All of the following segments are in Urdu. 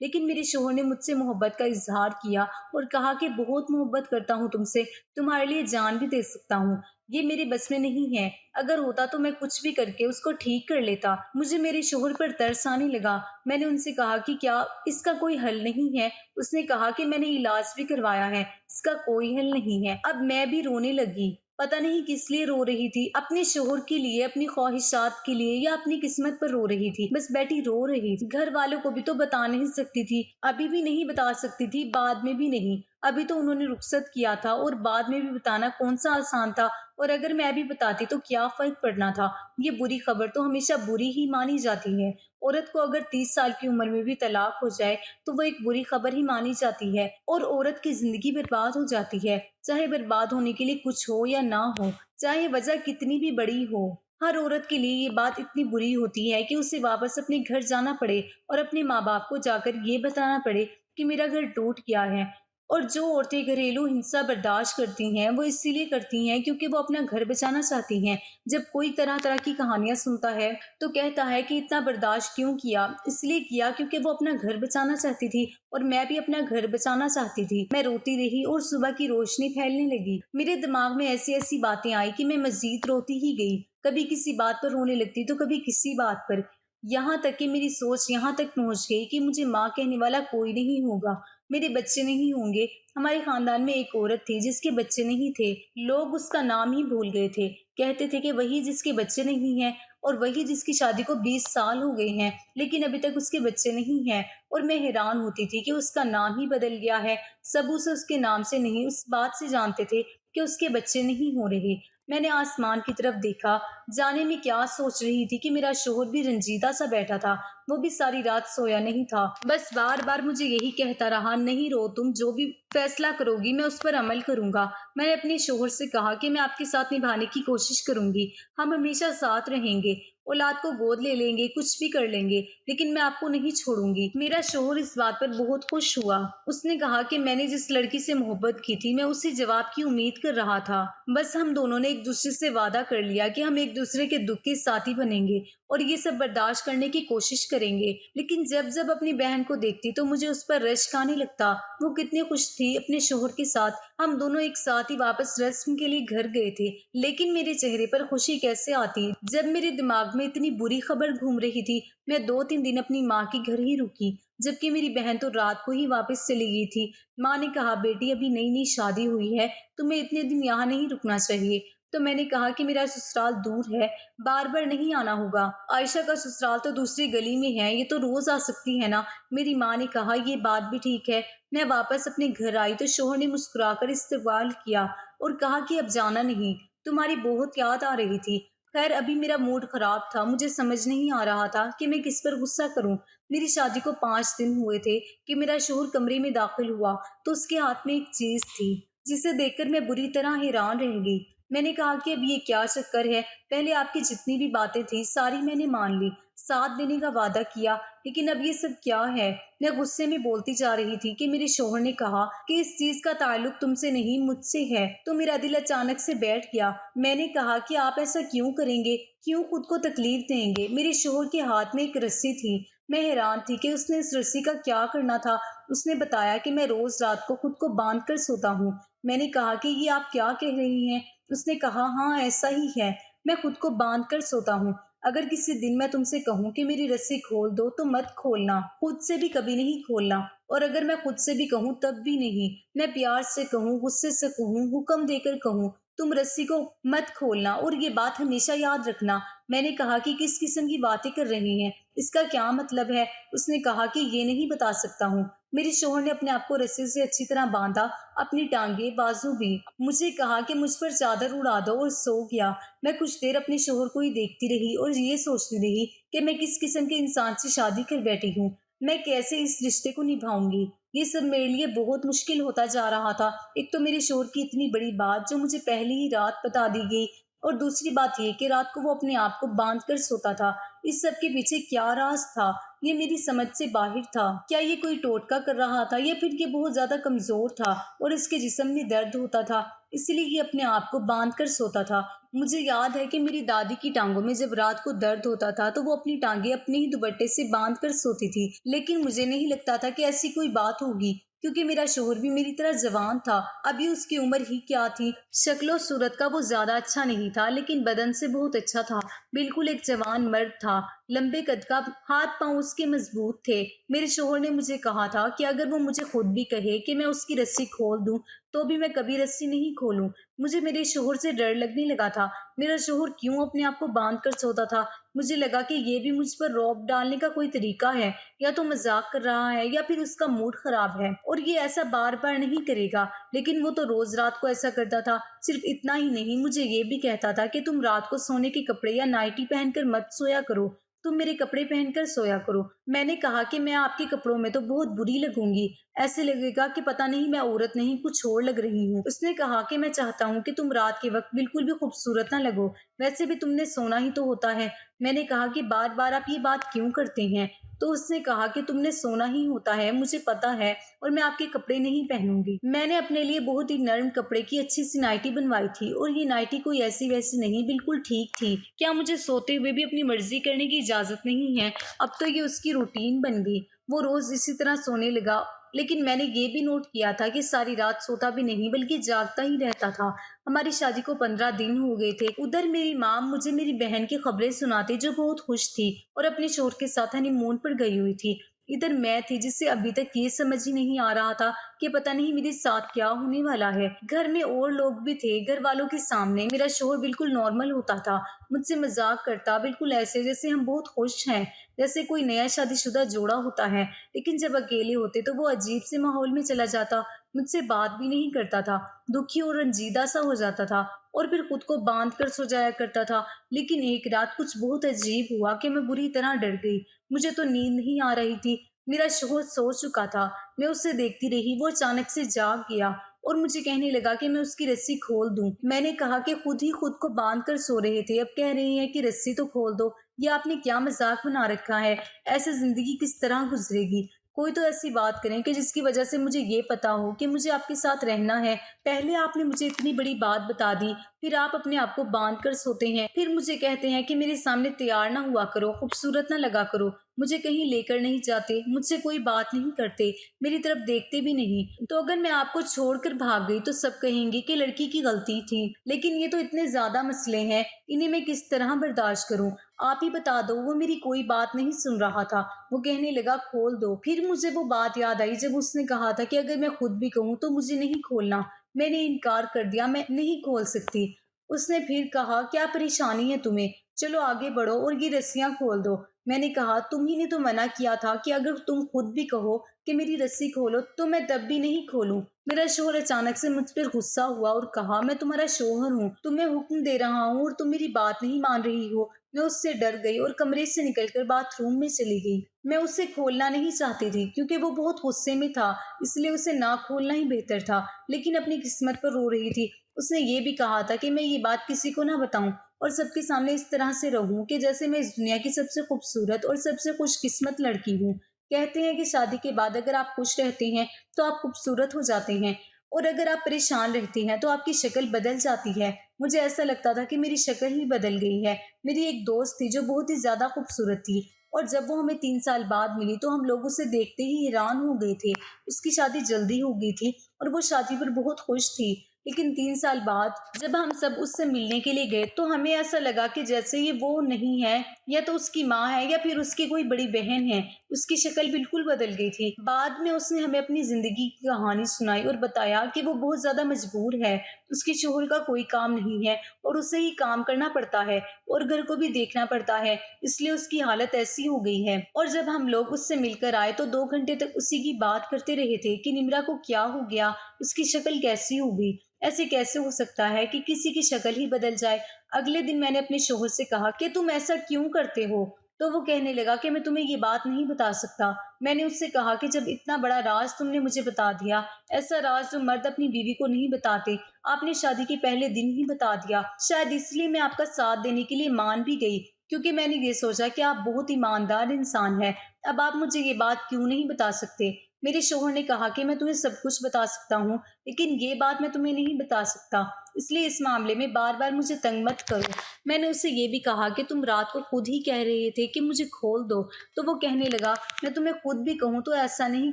لیکن میرے شوہر نے مجھ سے محبت کا اظہار کیا اور کہا کہ بہت محبت کرتا ہوں تم سے، تمہارے لیے جان بھی دے سکتا ہوں۔ یہ میرے بس میں نہیں ہے، اگر ہوتا تو میں کچھ بھی کر کے اس کو ٹھیک کر لیتا۔ مجھے میرے شوہر پر ترس آنے لگا۔ میں نے ان سے کہا کہ کیا اس کا کوئی حل نہیں ہے؟ اس نے کہا کہ میں نے علاج بھی کروایا ہے، اس کا کوئی حل نہیں ہے۔ اب میں بھی رونے لگی۔ پتہ نہیں کس لیے رو رہی تھی، اپنے شوہر کے لیے، اپنی خواہشات کے لیے، یا اپنی قسمت پر رو رہی تھی۔ بس بیٹھی رو رہی تھی۔ گھر والوں کو بھی تو بتا نہیں سکتی تھی، ابھی بھی نہیں بتا سکتی تھی، بعد میں بھی نہیں۔ ابھی تو انہوں نے رخصت کیا تھا اور بعد میں بھی بتانا کون سا آسان تھا، اور اگر میں بھی بتاتی تو کیا فرق پڑنا تھا۔ یہ بری خبر تو ہمیشہ بری ہی مانی جاتی ہے۔ عورت کو اگر 30 سال کی عمر میں بھی طلاق ہو جائے تو وہ ایک بری خبر ہی مانی جاتی ہے، اور عورت کی زندگی برباد ہو جاتی ہے، چاہے برباد ہونے کے لیے کچھ ہو یا نہ ہو، چاہے وجہ کتنی بھی بڑی ہو۔ ہر عورت کے لیے یہ بات اتنی بری ہوتی ہے کہ اسے واپس اپنے گھر جانا پڑے اور اپنے ماں باپ کو جا کر یہ بتانا پڑے کہ میرا گھر ٹوٹ گیا ہے۔ اور جو عورتیں گھریلو ہنسا برداشت کرتی ہیں وہ اسی لیے کرتی ہیں کیونکہ وہ اپنا گھر بچانا چاہتی ہیں۔ جب کوئی طرح طرح کی کہانیاں سنتا ہے تو کہتا ہے کہ اتنا برداشت کیوں کیا؟ اس لیے کیا کیونکہ وہ اپنا گھر بچانا چاہتی تھی، اور میں بھی اپنا گھر بچانا چاہتی تھی۔ میں روتی رہی اور صبح کی روشنی پھیلنے لگی۔ میرے دماغ میں ایسی ایسی باتیں آئی کہ میں مزید روتی ہی گئی، کبھی کسی بات پر رونے لگتی تو کبھی کسی بات پر، یہاں تک کہ میری سوچ یہاں تک پہنچ گئی کہ مجھے ماں کہنے والا کوئی نہیں ہوگا، میرے بچے نہیں ہوں گے۔ ہمارے خاندان میں ایک عورت تھی جس کے بچے نہیں تھے، لوگ اس کا نام ہی بھول گئے تھے، کہتے تھے کہ وہی جس کے بچے نہیں ہیں، اور وہی جس کی شادی کو 20 سال ہو گئے ہیں لیکن ابھی تک اس کے بچے نہیں ہیں۔ اور میں حیران ہوتی تھی کہ اس کا نام ہی بدل گیا ہے، سب اسے اس کے نام سے نہیں، اس بات سے جانتے تھے کہ اس کے بچے نہیں ہو رہے۔ میں نے آسمان کی طرف دیکھا، جانے میں کیا سوچ رہی تھی کہ میرا شوہر بھی رنجیدہ سا بیٹھا تھا، وہ بھی ساری رات سویا نہیں تھا، بس بار بار مجھے یہی کہتا رہا، نہیں رو، تم جو بھی فیصلہ کرو گی میں اس پر عمل کروں گا۔ میں نے اپنے شوہر سے کہا کہ میں آپ کے ساتھ نبھانے کی کوشش کروں گی، ہم ہمیشہ ساتھ رہیں گے، اولاد کو گود لے لیں گے، کچھ بھی کر لیں گے، لیکن میں آپ کو نہیں چھوڑوں گی۔ میرا شوہر اس بات پر بہت خوش ہوا۔ اس نے کہا کہ میں نے جس لڑکی سے محبت کی تھی میں اسی جواب کی امید کر رہا تھا، بس ہم دونوں نے ایک دوسرے سے وعدہ کر لیا کہ ہم ایک دوسرے کے دکھ کے ساتھی بنیں گے اور یہ سب برداشت کرنے کی کوشش کریں گے۔ لیکن جب اپنی بہن کو دیکھتی تو مجھے اس پر رشک آنے لگتا۔ وہ کتنی خوش تھی اپنے شوہر کے ساتھ، ہم دونوں ایک ساتھ ہی واپس رسم کے لیے گھر گئے تھے، لیکن میرے چہرے پر خوشی کیسے آتی جب میرے دماغ میں اتنی بری خبر گھوم رہی تھی۔ میں 2-3 دن اپنی ماں کے گھر ہی رکی، جبکہ میری بہن تو رات کو ہی واپس چلی گئی تھی۔ ماں نے کہا، بیٹی ابھی نئی نئی شادی ہوئی ہے، تمہیں اتنے دن یہاں نہیں رکنا چاہیے۔ تو میں نے کہا کہ میرا سسرال دور ہے، بار بار نہیں آنا ہوگا، عائشہ کا سسرال تو دوسری گلی میں ہے، یہ تو روز آ سکتی ہے نا۔ میری ماں نے کہا، یہ بات بھی ٹھیک ہے۔ میں واپس اپنے گھر آئی تو شوہر نے مسکرا کر استقبال کیا اور کہا کہ اب جانا نہیں، تمہاری بہت یاد آ رہی تھی۔ خیر ابھی میرا موڈ خراب تھا، مجھے سمجھ نہیں آ رہا تھا کہ میں کس پر غصہ کروں۔ میری شادی کو 5 دن ہوئے تھے کہ میرا شوہر کمرے میں داخل ہوا تو اس کے ہاتھ میں ایک چیز تھی جسے دیکھ کر میں بری طرح حیران رہ گئی۔ میں نے کہا کہ اب یہ کیا چکر ہے؟ پہلے آپ کی جتنی بھی باتیں تھیں ساری میں نے مان لی، ساتھ دینے کا وعدہ کیا، لیکن اب یہ سب کیا ہے؟ میں غصے میں بولتی جا رہی تھی کہ میرے شوہر نے کہا کہ اس چیز کا تعلق تم سے نہیں مجھ سے ہے، تو میرا دل اچانک سے بیٹھ گیا۔ میں نے کہا کہ آپ ایسا کیوں کریں گے، کیوں خود کو تکلیف دیں گے؟ میرے شوہر کے ہاتھ میں ایک رسی تھی، میں حیران تھی کہ اس نے اس رسی کا کیا کرنا تھا۔ اس نے بتایا کہ میں روز رات کو خود کو باندھ کر سوتا ہوں۔ میں نے کہا کہ یہ آپ کیا کہہ رہی ہیں؟ اس نے کہا، ہاں ایسا ہی ہے، میں خود کو باندھ کر سوتا ہوں۔ اگر کسی دن میں تم سے کہوں کہ میری رسی کھول دو تو مت کھولنا، خود سے بھی کبھی نہیں کھولنا، اور اگر میں خود سے بھی کہوں تب بھی نہیں۔ میں پیار سے کہوں، غصے سے کہوں، حکم دے کر کہوں، تم رسی کو مت کھولنا، اور یہ بات ہمیشہ یاد رکھنا۔ میں نے کہا کہ کس قسم کی باتیں کر رہی ہیں، اس کا کیا مطلب ہے؟ اس نے کہا کہ یہ نہیں بتا سکتا ہوں۔ میرے شوہر نے اپنے آپ کو رسی سے اچھی طرح باندھا، اپنی ٹانگیں، بازو بھی۔ مجھے کہا کہ مجھ پر چادر اڑا دو اور سو گیا۔ میں کچھ دیر اپنے شوہر کو ہی دیکھتی رہی اور یہ سوچتی رہی کہ میں کس قسم کے انسان سے شادی کر بیٹھی ہوں، میں کیسے اس رشتے کو نبھاؤں گی۔ یہ سب میرے لیے بہت مشکل ہوتا جا رہا تھا۔ ایک تو میرے شوہر کی اتنی بڑی بات جو مجھے پہلی ہی رات بتا دی گئی، اور دوسری بات یہ کہ رات کو وہ اپنے آپ کو باندھ کر سوتا تھا۔ اس سب کے پیچھے کیا راز تھا؟ یہ میری سمجھ سے باہر تھا۔ کیا یہ کوئی ٹوٹکا کر رہا تھا، یا پھر یہ بہت زیادہ کمزور تھا اور اس کے جسم میں درد ہوتا تھا؟ اسی لیے یہ اپنے آپ کو باندھ کر سوتا تھا۔ مجھے یاد ہے کہ میری دادی کی ٹانگوں میں جب رات کو درد ہوتا تھا تو وہ اپنی ٹانگیں اپنے ہی دوپٹے سے باندھ کر سوتی تھی، لیکن مجھے نہیں لگتا تھا کہ ایسی کوئی بات ہوگی، کیونکہ میرا شوہر بھی میری طرح جوان تھا۔ ابھی اس کی عمر ہی کیا تھی، شکل و صورت کا وہ زیادہ اچھا نہیں تھا، لیکن بدن سے بہت اچھا تھا، بالکل ایک جوان مرد تھا، لمبے قد کا، ہاتھ پاؤں اس کے مضبوط تھے۔ میرے شوہر نے مجھے کہا تھا کہ اگر وہ مجھے خود بھی کہے کہ میں اس کی رسی کھول دوں تو بھی میں کبھی رسی نہیں کھولوں۔ مجھے میرے شوہر سے ڈر لگنے لگا تھا۔ میرا شوہر کیوں اپنے آپ کو باندھ کر سوتا تھا؟ مجھے لگا کہ یہ بھی مجھ پر رعب ڈالنے کا کوئی طریقہ ہے، یا تو مذاق کر رہا ہے یا پھر اس کا موڈ خراب ہے، اور یہ ایسا بار بار نہیں کرے گا۔ لیکن وہ تو روز رات کو ایسا کرتا تھا۔ صرف اتنا ہی نہیں، مجھے یہ بھی کہتا تھا کہ تم رات کو سونے کے کپڑے یا نائٹی پہن کر مت سویا کرو، تم میرے کپڑے پہن کر سویا کرو۔ میں نے کہا کہ میں آپ کے کپڑوں میں تو بہت بری لگوں گی، ایسے لگے گا کہ پتہ نہیں میں عورت نہیں کچھ اور لگ رہی ہوں۔ اس نے کہا کہ میں چاہتا ہوں کہ تم رات کے وقت بالکل بھی خوبصورت نہ لگو، ویسے بھی تم نے سونا ہی تو ہوتا ہے۔ میں نے کہا کہ بار بار آپ یہ بات کیوں کرتے ہیں؟ تو اس نے کہا کہ تم نے سونا ہی ہوتا ہے، مجھے پتا ہے، اور میں آپ کے کپڑے نہیں پہنوں گی۔ میں نے اپنے لیے بہت ہی نرم کپڑے کی اچھی سی نائٹی بنوائی تھی، اور یہ نائٹی کوئی ایسی ویسی نہیں، بالکل ٹھیک تھی۔ کیا مجھے سوتے ہوئے بھی اپنی مرضی کرنے کی اجازت نہیں ہے؟ اب تو یہ اس کی روٹین بن گئی، وہ روز اسی طرح سونے لگا۔ لیکن میں نے یہ بھی نوٹ کیا تھا کہ ساری رات سوتا بھی نہیں بلکہ جاگتا ہی رہتا تھا۔ ہماری شادی کو 15 دن ہو گئے تھے۔ ادھر میری ماں مجھے میری بہن کی خبریں سناتی جو بہت خوش تھی اور اپنے شوہر کے ساتھ ہنی مون پر گئی ہوئی تھی۔ ادھر میں تھی جسے ابھی تک یہ سمجھ ہی نہیں آ رہا تھا کہ پتہ نہیں میرے ساتھ کیا ہونے والا ہے۔ گھر میں اور لوگ بھی تھے۔ گھر والوں کے سامنے میرا شوہر بالکل نارمل ہوتا تھا، مجھ سے مذاق کرتا، بالکل ایسے جیسے ہم بہت خوش ہیں، جیسے کوئی نیا شادی شدہ جوڑا ہوتا ہے۔ لیکن جب اکیلے ہوتے تو وہ عجیب سے ماحول میں چلا جاتا، مجھ سے بات بھی نہیں کرتا تھا، دکھی اور رنجیدہ سا ہو جاتا تھا، اور پھر خود کو باندھ کر سو جایا کرتا تھا۔ لیکن ایک رات کچھ بہت عجیب ہوا کہ میں بری طرح ڈر گئی۔ مجھے تو نیند نہیں آ رہی تھی، میرا شوہر سو چکا تھا، میں اسے دیکھتی رہی۔ وہ اچانک سے جاگ گیا اور مجھے کہنے لگا کہ میں اس کی رسی کھول دوں۔ میں نے کہا کہ خود ہی خود کو باندھ کر سو رہے تھے، اب کہہ رہی ہیں کہ رسی تو کھول دو، یہ آپ نے کیا مذاق بنا رکھا ہے؟ ایسے زندگی کس طرح گزرے گی؟ کوئی تو ایسی بات کریں کہ جس کی وجہ سے مجھے یہ پتا ہو کہ مجھے آپ کے ساتھ رہنا ہے۔ پہلے آپ نے مجھے اتنی بڑی بات بتا دی، پھر آپ اپنے آپ کو باندھ کر سوتے ہیں، پھر مجھے کہتے ہیں کہ میرے سامنے تیار نہ ہوا کرو، خوبصورت نہ لگا کرو، مجھے کہیں لے کر نہیں جاتے، مجھ سے کوئی بات نہیں کرتے، میری طرف دیکھتے بھی نہیں۔ تو اگر میں آپ کو چھوڑ کر بھاگ گئی تو سب کہیں گے کہ لڑکی کی غلطی تھی۔ لیکن یہ تو اتنے زیادہ مسئلے ہیں، انہیں میں کس طرح برداشت کروں؟ آپ ہی بتا دو۔ وہ میری کوئی بات نہیں سن رہا تھا، وہ کہنے لگا کھول دو۔ پھر مجھے وہ بات یاد آئی جب اس نے کہا تھا کہ اگر میں خود بھی کہوں تو مجھے نہیں کھولنا۔ میں نے انکار کر دیا، میں نہیں کھول سکتی۔ اس نے پھر کہا کیا پریشانی ہے تمہیں؟ چلو آگے بڑھو اور یہ رسیاں کھول دو۔ میں نے کہا تم ہی نے تو منع کیا تھا کہ اگر تم خود بھی کہو کہ میری رسی کھولو تو میں تب بھی نہیں کھولوں۔ میرا شوہر اچانک سے مجھ پر غصہ ہوا اور کہا میں تمہارا شوہر ہوں، تمہیں حکم دے رہا ہوں اور تم میری بات نہیں مان رہی ہو۔ میں اس سے ڈر گئی اور کمرے سے نکل کر باتھ روم میں چلی گئی۔ میں اسے کھولنا نہیں چاہتی تھی کیونکہ وہ بہت غصے میں تھا، اس لیے اسے نہ کھولنا ہی بہتر تھا، لیکن اپنی قسمت پر رو رہی تھی۔ اس نے یہ بھی کہا تھا کہ میں یہ بات کسی کو نہ بتاؤں اور سب کے سامنے اس طرح سے رہوں کہ جیسے میں اس دنیا کی سب سے خوبصورت اور سب سے خوش قسمت لڑکی ہوں۔ کہتے ہیں کہ شادی کے بعد اگر آپ خوش رہتے ہیں تو آپ خوبصورت ہو جاتے ہیں، اور اگر آپ پریشان رہتے ہیں تو آپ کی شکل بدل جاتی ہے۔ مجھے ایسا لگتا تھا کہ میری شکل ہی بدل گئی ہے۔ میری ایک دوست تھی جو بہت ہی زیادہ خوبصورت تھی، اور جب وہ ہمیں 3 سال بعد ملی تو ہم لوگ اسے دیکھتے ہی حیران ہو گئے تھے۔ اس کی شادی جلدی ہو گئی تھی اور وہ شادی پر بہت خوش تھی، لیکن 3 سال بعد جب ہم سب اس سے ملنے کے لیے گئے تو ہمیں ایسا لگا کہ جیسے یہ وہ نہیں ہے، یا تو اس کی ماں ہے یا پھر اس کی کوئی بڑی بہن ہے۔ اس کی شکل بالکل بدل گئی تھی۔ بعد میں اس نے ہمیں اپنی زندگی کی کہانی سنائی اور بتایا کہ وہ بہت زیادہ مجبور ہے، اس کے شوہر کا کوئی کام نہیں ہے اور اسے ہی کام کرنا پڑتا ہے اور گھر کو بھی دیکھنا پڑتا ہے، اس لیے اس کی حالت ایسی ہو گئی ہے۔ اور جب ہم لوگ اس سے مل کر آئے تو 2 گھنٹے تک اسی کی بات کرتے رہے تھے کہ نمرا کو کیا ہو گیا، اس کی شکل کیسی ہو گئی، ایسے کیسے ہو سکتا ہے کہ کسی کی شکل ہی بدل جائے۔ اگلے دن میں نے اپنے شوہر سے کہا کہ تم ایسا کیوں کرتے ہو؟ تو وہ کہنے لگا کہ میں تمہیں یہ بات نہیں بتا سکتا۔ میں نے اس سے کہا کہ جب اتنا بڑا راز تم نے مجھے بتا دیا، ایسا راز جو مرد اپنی بیوی کو نہیں بتاتے، آپ نے شادی کے پہلے دن ہی بتا دیا، شاید اس لیے میں آپ کا ساتھ دینے کے لیے مان بھی گئی، کیونکہ میں نے یہ سوچا کہ آپ بہت ایماندار انسان ہیں۔ اب آپ مجھے یہ بات کیوں نہیں بتا سکتے؟ میرے شوہر نے کہا کہ میں تمہیں سب کچھ بتا سکتا ہوں، لیکن یہ بات میں تمہیں نہیں بتا سکتا، اس لیے اس معاملے میں بار بار مجھے تنگ مت کرو۔ میں نے اسے یہ بھی کہا کہ تم رات کو خود ہی کہہ رہے تھے کہ مجھے کھول دو، تو وہ کہنے لگا میں تمہیں خود بھی کہوں تو ایسا نہیں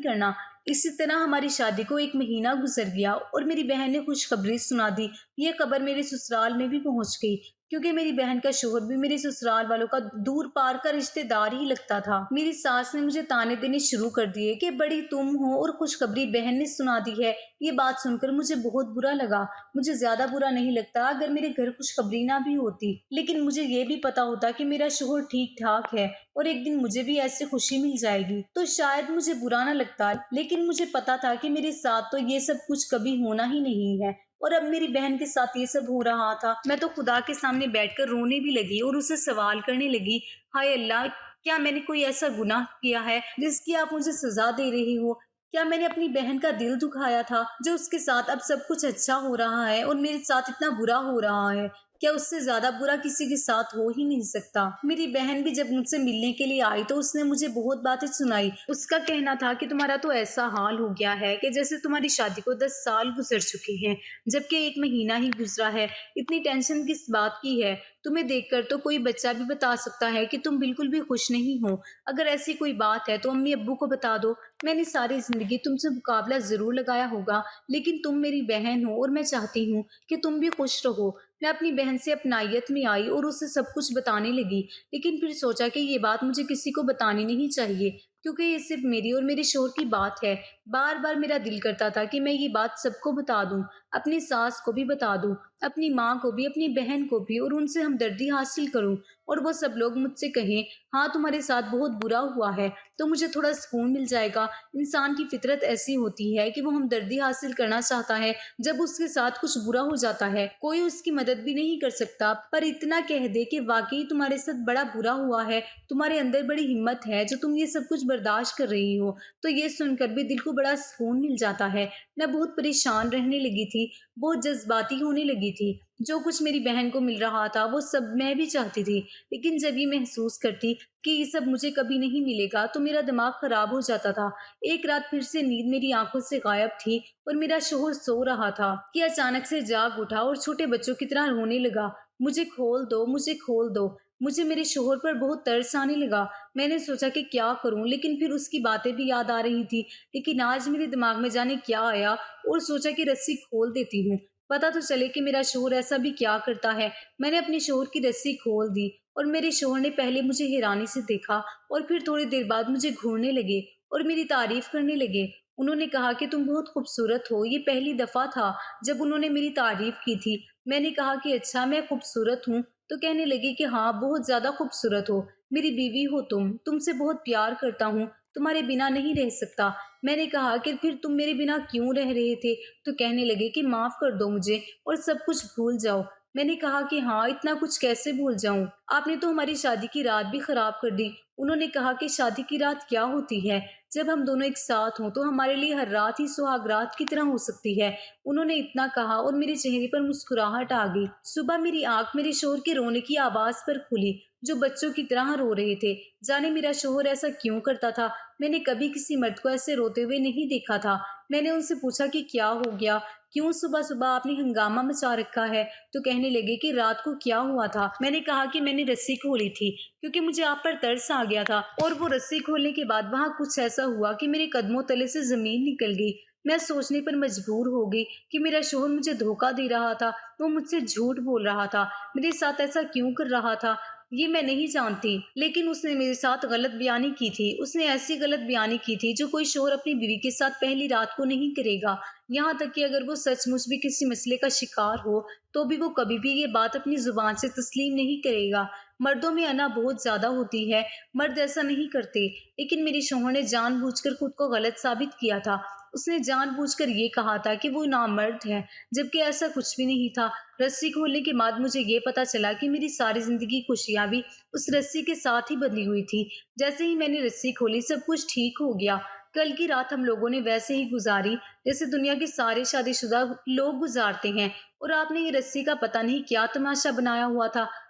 کرنا۔ اسی طرح ہماری شادی کو 1 مہینہ گزر گیا اور میری بہن نے خوشخبری سنا دی۔ یہ خبر میرے سسرال میں بھی پہنچ گئی، کیونکہ میری بہن کا شوہر بھی میرے سسرال والوں کا دور پار کا رشتہ دار ہی لگتا تھا۔ میری ساس نے مجھے تانے دینے شروع کر دیے کہ بڑی تم ہو اور خوشخبری بہن نے سنا دی ہے۔ یہ بات سن کر مجھے بہت برا لگا۔ مجھے زیادہ برا نہیں لگتا اگر میرے گھر خوشخبری نہ بھی ہوتی، لیکن مجھے یہ بھی پتا ہوتا کہ میرا شوہر ٹھیک ٹھاک ہے اور ایک دن مجھے بھی ایسے خوشی مل جائے گی تو شاید مجھے برا نہ لگتا، لیکن مجھے پتا تھا کہ میرے ساتھ تو یہ سب کچھ کبھی ہونا ہی نہیں ہے، اور اب میری بہن کے ساتھ یہ سب ہو رہا تھا۔ میں تو خدا کے سامنے بیٹھ کر رونے بھی لگی اور اسے سوال کرنے لگی، ہائے اللہ، کیا میں نے کوئی ایسا گناہ کیا ہے جس کی آپ مجھے سزا دے رہے ہو؟ کیا میں نے اپنی بہن کا دل دکھایا تھا جو اس کے ساتھ اب سب کچھ اچھا ہو رہا ہے اور میرے ساتھ اتنا برا ہو رہا ہے؟ کیا اس سے زیادہ برا کسی کے ساتھ ہو ہی نہیں سکتا۔ میری بہن بھی جب مجھ سے ملنے کے لیے آئی تو اس نے مجھے بہت باتیں سنائی۔ اس کا کہنا تھا کہ تمہارا تو ایسا حال ہو گیا ہے کہ جیسے تمہاری شادی کو 10 سال گزر چکے ہیں، جبکہ 1 مہینہ ہی گزرا ہے۔ اتنی ٹینشن کس بات کی ہے؟ تمہیں دیکھ کر تو کوئی بچہ بھی بتا سکتا ہے کہ تم بالکل بھی خوش نہیں ہو۔ اگر ایسی کوئی بات ہے تو امی ابو کو بتا دو۔ میں نے ساری زندگی تم سے مقابلہ ضرور لگایا ہوگا، لیکن تم میری بہن ہو اور میں چاہتی ہوں کہ تم بھی خوش رہو۔ میں اپنی بہن سے اپنائیت میں آئی اور اسے سب کچھ بتانے لگی، لیکن پھر سوچا کہ یہ بات مجھے کسی کو بتانی نہیں چاہیے، کیونکہ یہ صرف میری اور میرے شوہر کی بات ہے۔ بار بار میرا دل کرتا تھا کہ میں یہ بات سب کو بتا دوں، اپنی ساس کو بھی بتا دوں، اپنی ماں کو بھی، اپنی بہن کو بھی، اور ان سے ہمدردی حاصل کروں، اور وہ سب لوگ مجھ سے کہیں ہاں تمہارے ساتھ بہت برا ہوا ہے تو مجھے تھوڑا سکون مل جائے گا۔ انسان کی فطرت ایسی ہوتی ہے کہ وہ ہمدردی حاصل کرنا چاہتا ہے جب اس کے ساتھ کچھ برا ہو جاتا ہے۔ کوئی اس کی مدد بھی نہیں کر سکتا، پر اتنا کہہ دے کہ واقعی تمہارے ساتھ بڑا برا ہوا ہے، تمہارے اندر بڑی ہمت ہے جو تم یہ سب کچھ برداشت کر رہی ہو، تو یہ سن کر بھی دل کو بڑا سکون مل جاتا ہے۔ میں بہت پریشان رہنے لگی تھی، بہت جذباتی ہونے لگی تھی۔ جو کچھ میری بہن کو مل رہا تھا وہ سب میں بھی چاہتی تھی، لیکن جب یہ محسوس کرتی کہ یہ سب مجھے کبھی نہیں ملے گا تو میرا دماغ خراب ہو جاتا تھا۔ ایک رات پھر سے نیند میری آنکھوں سے غائب تھی اور میرا شوہر سو رہا تھا کہ اچانک سے جاگ اٹھا اور چھوٹے بچوں کی طرح رونے لگا، مجھے کھول دو، مجھے کھول دو۔ مجھے میرے شوہر پر بہت ترس آنے لگا۔ میں نے سوچا کہ کیا کروں، لیکن پھر اس کی باتیں بھی یاد آ رہی تھی۔ لیکن آج میرے دماغ میں جانے کیا آیا اور سوچا کہ رسی کھول دیتی ہوں، پتا تو چلے کہ میرا شوہر ایسا بھی کیا کرتا ہے۔ میں نے اپنے شوہر کی رسی کھول دی اور میرے شوہر نے پہلے مجھے حیرانی سے دیکھا اور پھر تھوڑی دیر بعد مجھے گھورنے لگے اور میری تعریف کرنے لگے۔ انہوں نے کہا کہ تم بہت خوبصورت ہو۔ یہ پہلی دفعہ تھا جب انہوں نے میری تعریف کی تھی۔ میں نے کہا کہ اچھا میں خوبصورت ہوں؟ تو کہنے لگی کہ ہاں بہت زیادہ خوبصورت ہو، میری بیوی ہو تم سے بہت پیار کرتا ہوں، تمہارے بنا نہیں رہ سکتا۔ میں نے کہا کہ پھر تم میرے بنا کیوں رہ رہے تھے؟ تو کہنے لگے کہ معاف کر دو مجھے اور سب کچھ بھول جاؤ۔ میں نے کہا کہ ہاں اتنا کچھ کیسے بھول جاؤں، آپ نے تو ہماری شادی کی رات بھی خراب کر دی۔ انہوں نے کہا کہ شادی کی رات کیا ہوتی ہے، جب ہم دونوں ایک ساتھ ہوں تو ہمارے لیے ہر رات ہی سہاگ رات کی طرح ہو سکتی ہے۔ انہوں نے اتنا کہا اور میرے چہرے پر مسکراہٹ آ گئی۔ صبح میری آنکھ میرے شوہر کے رونے کی آواز پر کھلی، جو بچوں کی طرح رو رہے تھے۔ جانے میرا شوہر ایسا کیوں کرتا تھا؟ میں نے کبھی کسی مرد کو ایسے روتے ہوئے نہیں دیکھا تھا۔ میں نے ان سے پوچھا کہ کیا ہو گیا، کیوں صبح صبح آپ نے ہنگامہ مچا رکھا ہے؟ تو کہنے لگے کہ رات کو کیا ہوا تھا۔ میں نے کہا کہ میں نے رسی کھولی تھی کیونکہ مجھے آپ پر ترس آ گیا تھا، اور وہ رسی کھولنے کے بعد وہاں کچھ ایسا ہوا کہ میرے قدموں تلے سے زمین نکل گئی۔ میں سوچنے پر مجبور ہو گئی کہ میرا شوہر مجھے دھوکہ دے رہا تھا، وہ مجھ سے جھوٹ بول رہا تھا، میرے ساتھ ایسا کیوں کر رہا تھا یہ میں نہیں جانتی، لیکن اس نے میرے ساتھ غلط بیانی کی تھی۔ اس نے ایسی غلط بیانی کی تھی جو کوئی شوہر اپنی بیوی کے ساتھ پہلی رات کو نہیں کرے گا، یہاں تک کہ اگر وہ سچ مچ بھی کسی مسئلے کا شکار ہو تو بھی وہ کبھی بھی یہ بات اپنی زبان سے تسلیم نہیں کرے گا۔ مردوں میں انا بہت زیادہ ہوتی ہے، مرد ایسا نہیں کرتے، لیکن میرے شوہر نے جان بوجھ کر خود کو غلط ثابت کیا تھا۔ اس نے جان بوجھ کر یہ کہا تھا کہ وہ نامرد ہے، جبکہ ایسا کچھ بھی نہیں تھا۔ رسی کھولنے کے بعد مجھے یہ پتا چلا کہ میری ساری زندگی خوشیاں بھی اس رسی کے ساتھ ہی بدلی ہوئی تھی۔ جیسے ہی میں نے رسی کھولی سب کچھ ٹھیک ہو گیا۔ کل کی رات ہم لوگوں نے ویسے ہی گزاری جیسے دنیا کے سارے شادی شدہ لوگ گزارتے ہیں، اور آپ نے یہ رسی کا پتہ نہیں کیا تماشا بنایا ہوا تھا۔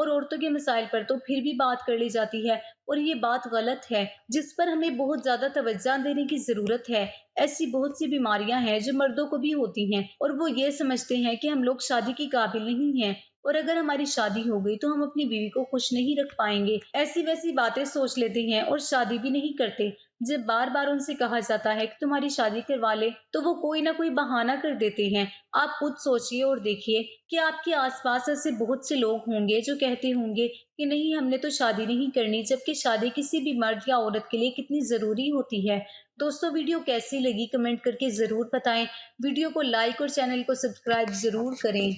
اور عورتوں کے مسائل پر تو پھر بھی بات کر لی جاتی ہے، اور یہ بات غلط ہے جس پر ہمیں بہت زیادہ توجہ دینے کی ضرورت ہے۔ ایسی بہت سی بیماریاں ہیں جو مردوں کو بھی ہوتی ہیں، اور وہ یہ سمجھتے ہیں کہ ہم لوگ شادی کی قابل نہیں ہیں، اور اگر ہماری شادی ہو گئی تو ہم اپنی بیوی کو خوش نہیں رکھ پائیں گے۔ ایسی ویسی باتیں سوچ لیتے ہیں اور شادی بھی نہیں کرتے۔ جب بار بار ان سے کہا جاتا ہے کہ تمہاری شادی کروا لے تو وہ کوئی نہ کوئی بہانہ کر دیتے ہیں۔ آپ خود سوچئے اور دیکھیے کہ آپ کے آس پاس ایسے بہت سے لوگ ہوں گے جو کہتے ہوں گے کہ نہیں، ہم نے تو شادی نہیں کرنی، جبکہ شادی کسی بھی مرد یا عورت کے لیے کتنی ضروری ہوتی ہے۔ دوستو، ویڈیو کیسی لگی کمنٹ کر کے ضرور بتائیں۔ ویڈیو کو لائک اور چینل کو سبسکرائب ضرور کریں۔